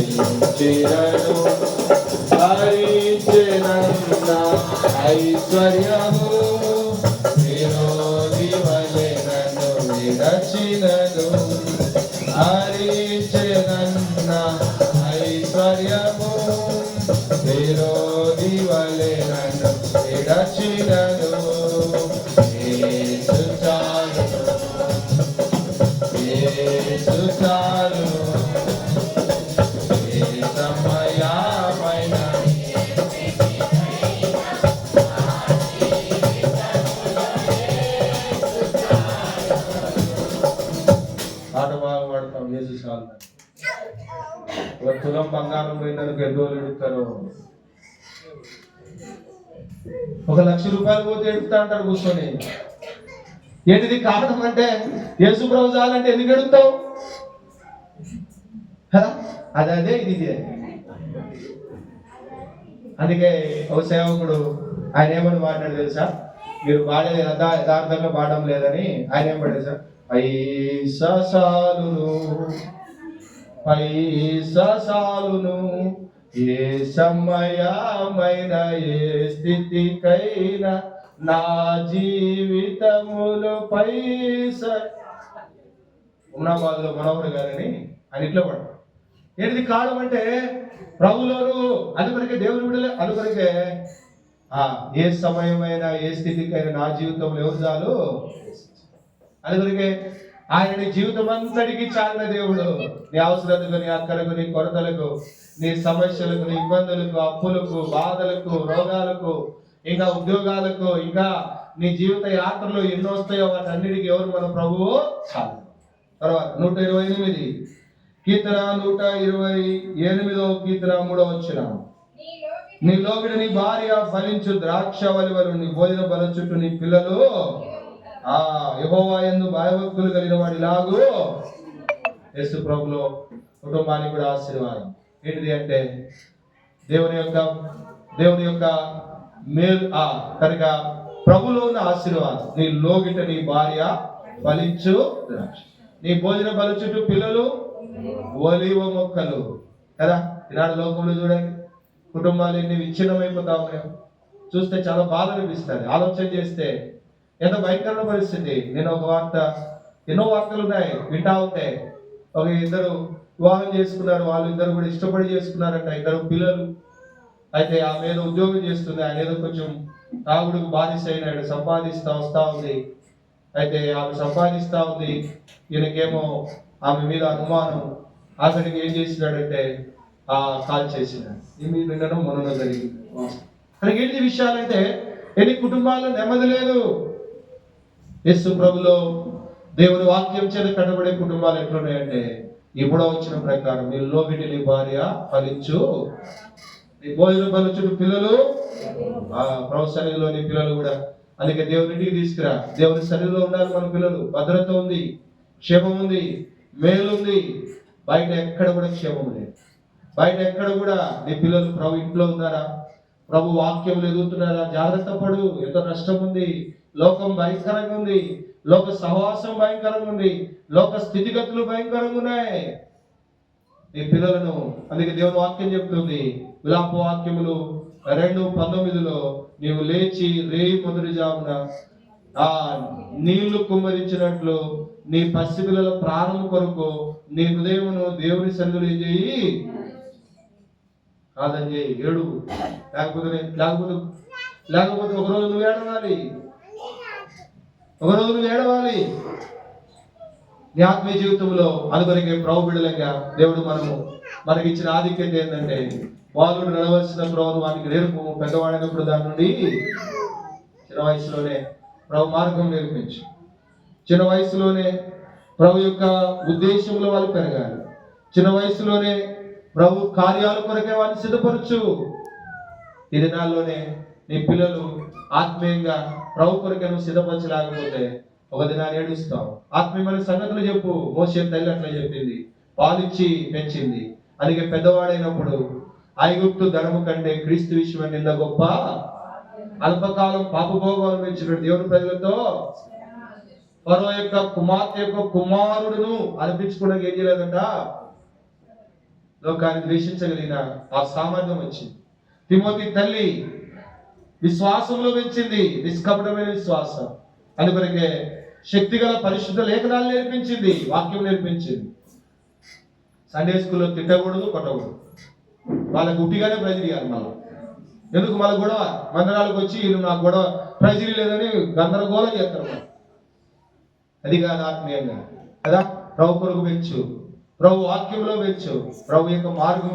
హరించెదను హరించెదన్న ఐశ్వర్యము విరోధి వలె నన్ను విడచినను హరించెదన్న ఐశ్వర్యము విరోధి వలె నన్ను విడచినను యేసు చాలు యేసు చాలు సమయమైన పాట బాగా పాడతాం యేసు చాలు ఒక తులం బంగారం పోయినందుకు ఎన్ని రోజులు ఎడుతారు 1,00,000 రూపాయలు పోతే ఎడుతా అంటారు కూర్చొని ఏంటిది కారణం అంటే యేసు ప్రభు చాలంటే ఎందుకు ఎడుతావు అదే ఇది అందుకే ఒక సేవకుడు ఆయన ఏమని మాట్లాడు తెలుసా మీరు పాడే యథార్థంగా పాడడం లేదని ఆయన ఏం పడేది సార్ పైసాలును ఏ సమయమైన ఏ స్థితికైనా నా జీవితములో ఉన్నాబాదులో మనోహర్ గారని ఆయన ఇట్లా పడ ఏంటిది కాలం అంటే ప్రభులోను అందుకొరకే దేవుని విడుదల అందుకొరకే ఏ సమయమైనా ఏ స్థితికైనా నా జీవితంలో ఎవరు చాలు అందుకొరకే ఆయన నీ జీవితం అంతటికి చాలిన దేవుడు నీ అవసరాలకు నీ అక్కలకు నీ కొరతలకు నీ సమస్యలకు నీ ఇబ్బందులకు అప్పులకు బాధలకు రోగాలకు ఇంకా ఉద్యోగాలకు ఇంకా నీ జీవిత యాత్రలో ఎన్నో వస్తాయో వాటన్నిటికీ ఎవరు మన ప్రభువు చాలు. తర్వాత 128 కీర్తన 128వ కీర్తన 3వ వచనం నీ లోగిడి నీ భార్య ఫలించు ద్రాక్ష వలివలు నీ భోజన బల చుట్టూ నీ పిల్లలు యెహోవా యందు భయభక్తులు కలిగిన వాడు ఇలాగూ యేసు ప్రభులో కుటుంబానికి కూడా ఆశీర్వాదం ఏంటిది అంటే దేవుని యొక్క మేలు కనుక ప్రభులో ఉన్న ఆశీర్వాదం నీ లోగిట నీ భార్య ఫలించు ద్రాక్ష నీ భోజన బల చుట్టూ పిల్లలు ఒలివ మొక్కలు కదా. ఈనాడు లోకంలో చూడండి కుటుంబాలు ఎన్ని విచ్ఛిన్నమైపోతా ఉన్నాయో చూస్తే చాలా బాధ అనిపిస్తుంది. ఆలోచన చేస్తే ఎంత భయంకరమైన పరిస్థితి. నేను ఒక వార్త ఎన్నో వార్తలు ఉన్నాయి వింటా ఉంటే ఒక ఇద్దరు వివాహం చేసుకున్నారు, వాళ్ళు ఇద్దరు కూడా ఇష్టపడి చేసుకున్నారంట, ఇద్దరు పిల్లలు. అయితే ఆమె ఏదో ఉద్యోగం చేస్తుంది, ఆయన ఏదో కొంచెం తాగుడుకు బాధిత అయినాడు, సంపాదిస్తా వస్తా ఉంది. అయితే ఆమె సంపాదిస్తా ఉంది, ఈయనకేమో ఆమె మీద అనుమానం. ఆఖరికి ఏం చేసినాడంటే కాల్ చేసినాడు. ఈ వినడం మొన్న జరిగింది. కనుక ఏంటి విషయాలంటే ఎన్ని కుటుంబాల్లో నెమ్మది లేదు. యేసు ప్రభులో దేవుని వాక్యం చేత కట్టబడే కుటుంబాలు ఎట్లున్నాయంటే ఇప్పుడు వచ్చిన ప్రకారం నీ లోగిటి నీ భార్య ఫలించు నీ భోజన ఫలించు పిల్లలు ప్రభు సన్నిధిలో నీ పిల్లలు కూడా. అందుకే దేవునింటికి తీసుకురా. దేవుని సన్నిధిలో ఉండాలి మన పిల్లలు. భద్రత ఉంది, క్షేమం ఉంది, మేలు ఉంది. బయట ఎక్కడ కూడా క్షేమం లేదు. బయట ఎక్కడ కూడా నీ పిల్లలు ప్రభు ఇంట్లో ఉన్నారా, ప్రభు వాక్యం ఎదుగుతున్నారా, జాగ్రత్త పడు. ఎంతో నష్టం ఉంది. లోకం భయంకరంగా ఉంది, లోక సహవాసం భయంకరంగా ఉంది, లోక స్థితిగతులు భయంకరంగా ఉన్నాయి. నీ పిల్లలను అందుకే దేవుని వాక్యం చెప్తుంది విలాప వాక్యములు 2:19 నీవు లేచి రేయి మొదటి జామున నీళ్లు కుమ్మరించినట్లు నీ పసిపిల్లల ప్రాణం కొరకు నీ హృదయమును దేవుని సన్నిధిలో ఏం చేయి కాదని చేయి. ఏడు లేకపోతే ఒకరోజు నువ్వు ఏడవాలి, ఒకరోజు నువ్వు ఏడవాలి నీ ఆత్మీయ జీవితంలో. అందుకొరకే ప్రభు బిడ్డలంగా దేవుడు మనకి ఇచ్చిన ఆధిక్యత ఏంటంటే బాలుడు నడవలసిన ప్రభును వానికి నేర్పు. పెద్దవాడైనప్పుడు దాని నుండి చిన్న వయసులోనే ప్రభు మార్గం నేర్పించు. చిన్న వయసులోనే ప్రభు యొక్క ఉద్దేశంలో వాళ్ళు పెరగాలి. చిన్న వయసులోనే ప్రభు కార్యాల కొరకే వాళ్ళు సిద్ధపరచు. ఈ దినాల్లోనే నీ పిల్లలు ఆత్మీయంగా ప్రభు కొరకే నువ్వు సిద్ధపరచలేకపోతే ఒక దినాన్ని ఏడుస్తావు. ఆత్మీయమైన సంగతులు చెప్పు. మోషే తల్లి అట్లా చెప్పింది, పాలిచ్చి పెంచింది. అందుకే పెద్దవాడైనప్పుడు ఐగుప్తు ధనము కంటే క్రీస్తు విషయం నింద గొప్ప. అల్పకాలం పాపభోగం అనిపించిన దేవుని ప్రజలతో ఫరో యొక్క కుమార్తె యొక్క కుమారుడును అనిపించుకోవడానికి ఏం చేయలేదంట, లోకాన్ని ద్వేషించగలిగిన ఆ సామర్థ్యం వచ్చింది. తిమోతి తల్లి విశ్వాసంలో పెంచింది, నిష్కపటమైన విశ్వాసం. అందుకొరకే శక్తిగల పరిశుద్ధ లేఖనాలు నేర్పించింది, వాక్యం నేర్పించింది. సండే స్కూల్లో తిట్టకూడదు, కొట్టకూడదు. వాళ్ళకి ఉట్టిగానే ప్రైజ్ ఇవ్వాలి. మళ్ళీ ఎందుకు మళ్ళీ గొడవ? మందిరాలకు వచ్చి వీళ్ళు నాకు గొడవ ప్రైజ్ లేదని గందరగోళం చేస్తారు. అది కాదు ఆత్మీయంగా కదా. ప్రభు కొరకు పెంచు, ప్రభు వాక్యంలో పెంచు, ప్రభు యొక్క మార్గం